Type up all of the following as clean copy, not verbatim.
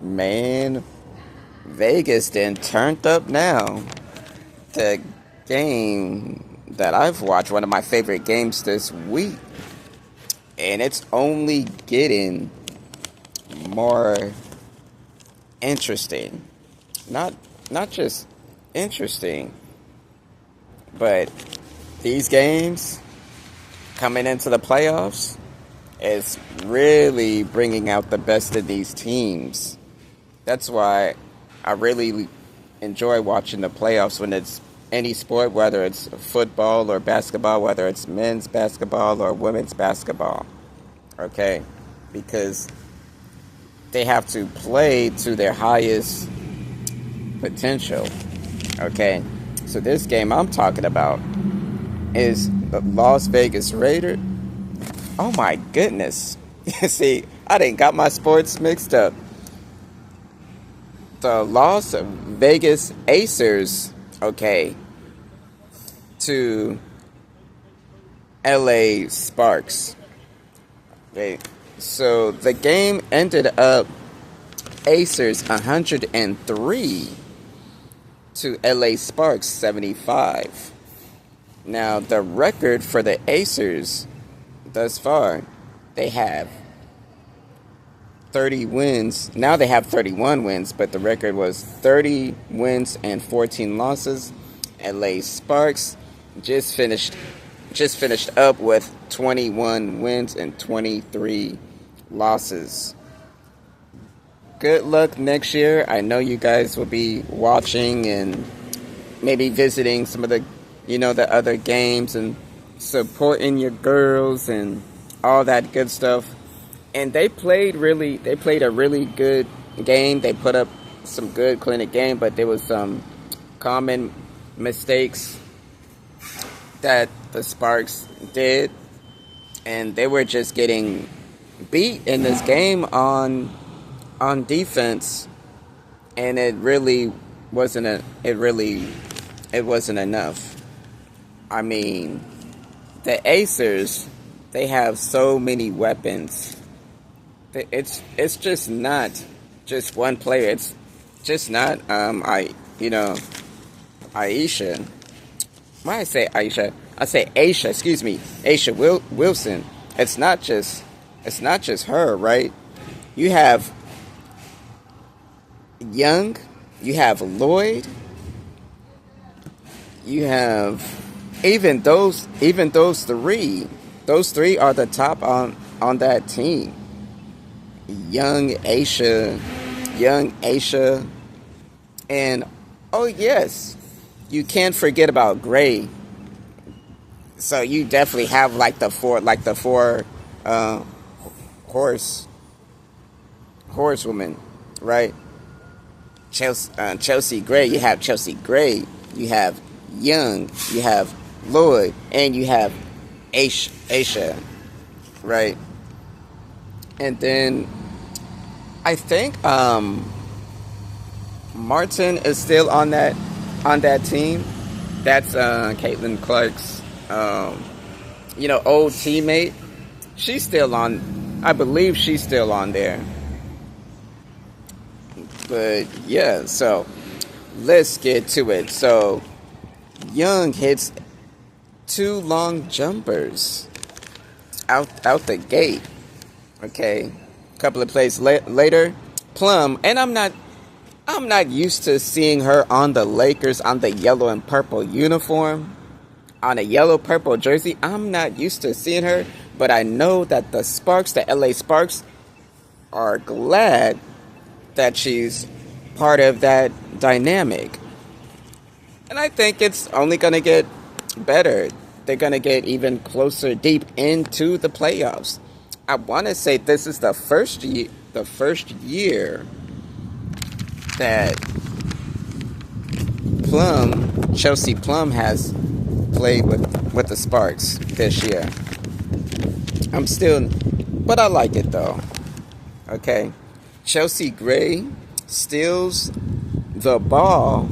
Man, Vegas then turned up now. The game that I've watched, one of my favorite games this week, and it's only getting more interesting. Not not just interesting, but these games coming into the playoffs is really bringing out the best of these teams. That's why I really enjoy watching the playoffs when it's any sport, whether it's football or basketball, whether it's men's basketball or women's basketball. Okay? Because they have to play to their highest potential. Okay? So this game I'm talking about is the Las Vegas Raiders. Oh my goodness. See, I didn't got my sports mixed up. The Las Vegas Acers, okay, to LA Sparks. Okay, so the game ended up Acers 103 to LA Sparks 75. Now, the record for the Acers thus far, they have 30 wins. Now they have 31 wins, but the record was 30 wins and 14 losses. LA Sparks just finished up with 21 wins and 23 losses. Good luck next year. I know you guys will be watching and maybe visiting some of the other games and supporting your girls and all that good stuff. And they played a really good game. They put up some good clinic game, but there was some common mistakes that the Sparks did, and they were just getting beat in this game on defense, and it wasn't enough. I mean, the Acers, they have so many weapons. It's just not just one player. It's just not Aisha. Why I say Aisha? I say Aisha. Excuse me, Aisha Wilson. It's not just her, right? You have Young, you have Lloyd, you have even those three. Those three are the top on that team. Young Aisha, and oh yes, you can't forget about Gray. So you definitely have like the four horsewomen, right? Chelsea Gray. You have Chelsea Gray. You have Young. You have Lloyd, and you have Aisha, right? And then I think Martin is still on that team. That's Caitlin Clark's old teammate. She's still on. I believe she's still on there. But yeah, so let's get to it. So Young hits 2 long jumpers out the gate. Okay, a couple of plays later, Plum, and I'm not used to seeing her on the Lakers on the yellow and purple uniform, on a yellow purple jersey. I'm not used to seeing her, but I know that the LA Sparks, are glad that she's part of that dynamic. And I think it's only going to get better. They're going to get even closer deep into the playoffs. I want to say this is the first year that Chelsea Plum has played with the Sparks this year. But I like it though. Okay. Chelsea Gray steals the ball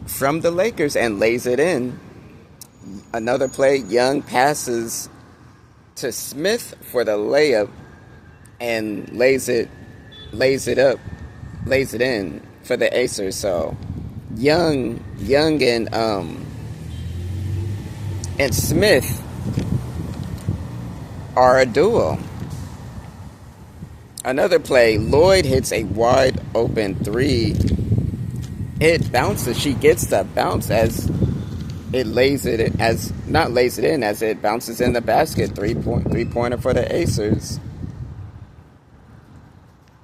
from the Lakers and lays it in. Another play, Young passes to Smith for the layup and lays it up lays it in for the Acers. So Young and Smith are a duo. Another play, Lloyd hits a wide open three. It bounces. She gets the bounce as it lays it as not lays it in as it bounces in the basket. Three-pointer for the Acers.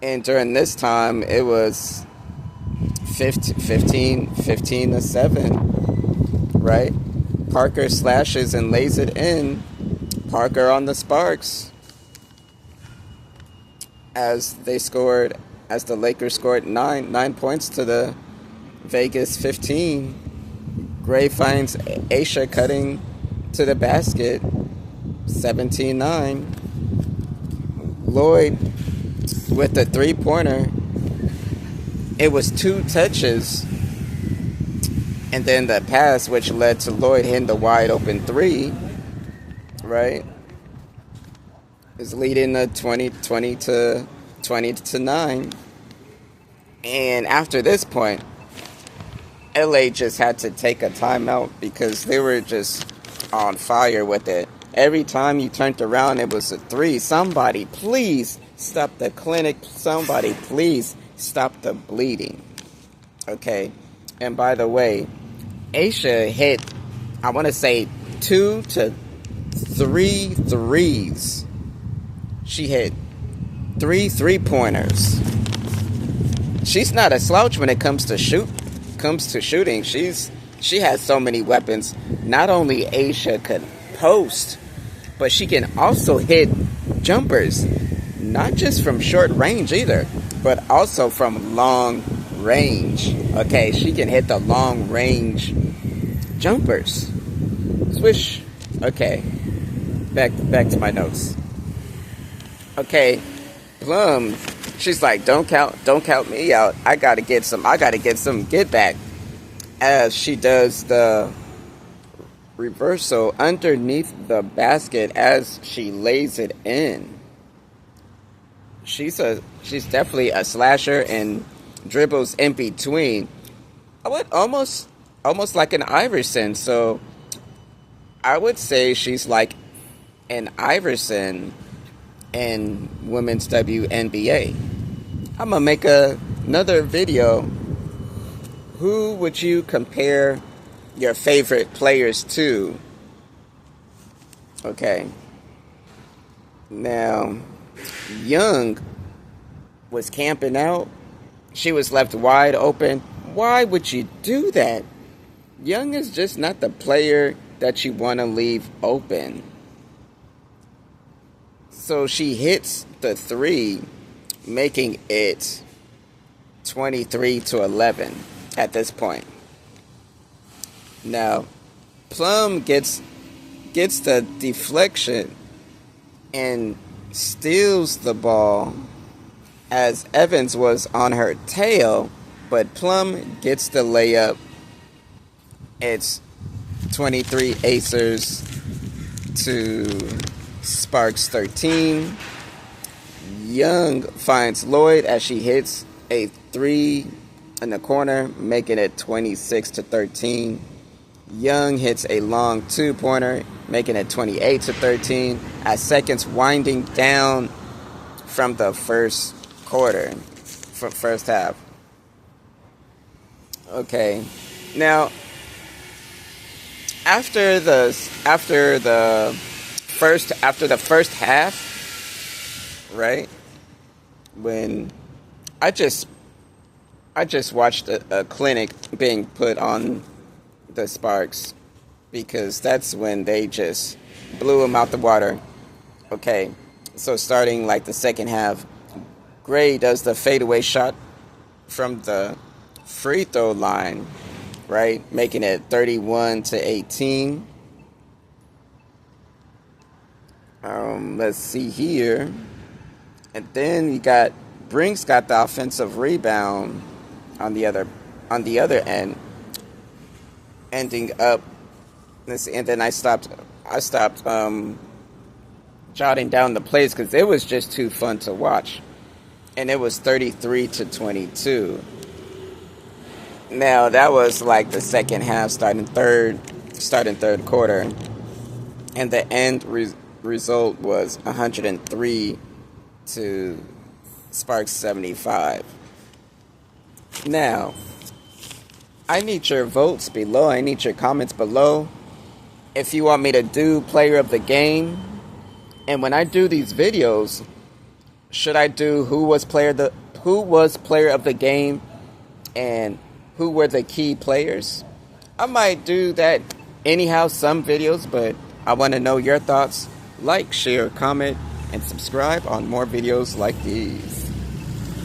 And during this time, it was 15-7, right? Parker slashes and lays it in. Parker on the Sparks. As the Lakers scored 9 points to the Vegas 15. Gray finds Aisha cutting to the basket, 17-9. Lloyd with the three-pointer. It was 2 touches, and then the pass, which led to Lloyd hitting the wide open three, right? Is leading to 20 to 9. And after this point, LA just had to take a timeout because they were just on fire with it. Every time you turned around, it was a three. Somebody, please stop the clinic. Somebody, please stop the bleeding. Okay. And by the way, Aisha hit, I want to say 2 to 3 threes. She hit 3 3-pointers. She's not a slouch when it comes to shooting. She has so many weapons. Not only Aisha could post, but she can also hit jumpers, not just from short range either, but also from long range. Okay, she can hit the long range jumpers. Swish. Okay, back to my notes. Okay, Plum, she's like, don't count me out. I gotta get some get back. As she does the reversal underneath the basket as she lays it in. She's definitely a slasher and dribbles in between. I would almost like an Iverson. So I would say she's like an Iverson in women's WNBA. I'm gonna make another video. Who would you compare your favorite players to? Okay. Now, Young was camping out. She was left wide open. Why would you do that? Young is just not the player that you want to leave open. So she hits the three, making it 23-11 at this point. Now, Plum gets the deflection and steals the ball as Evans was on her tail, but Plum gets the layup. It's 23 Acers to Sparks 13. Young finds Lloyd as she hits a three in the corner, making it 26-13. Young hits a long 2-pointer, making it 28-13. As seconds winding down from the first quarter, from first half. Okay, now after the first half, right? When I just watched a clinic being put on the Sparks because that's when they just blew them out the water. Okay, so starting like the second half, Gray does the fadeaway shot from the free throw line, right? Making it 31-18. Let's see here. And then you got Brinks got the offensive rebound on the other end, ending up. And then I stopped jotting down the plays because it was just too fun to watch. and it was 33-22. Now that was like the second half, starting third quarter, and the end result was 103 to Sparks 75. Now, I need your votes below. I need your comments below. If you want me to do player of the game, and when I do these videos, should I do who was player of the game and who were the key players? I might do that anyhow, some videos, but I want to know your thoughts. Like, share, comment, and subscribe on more videos like these.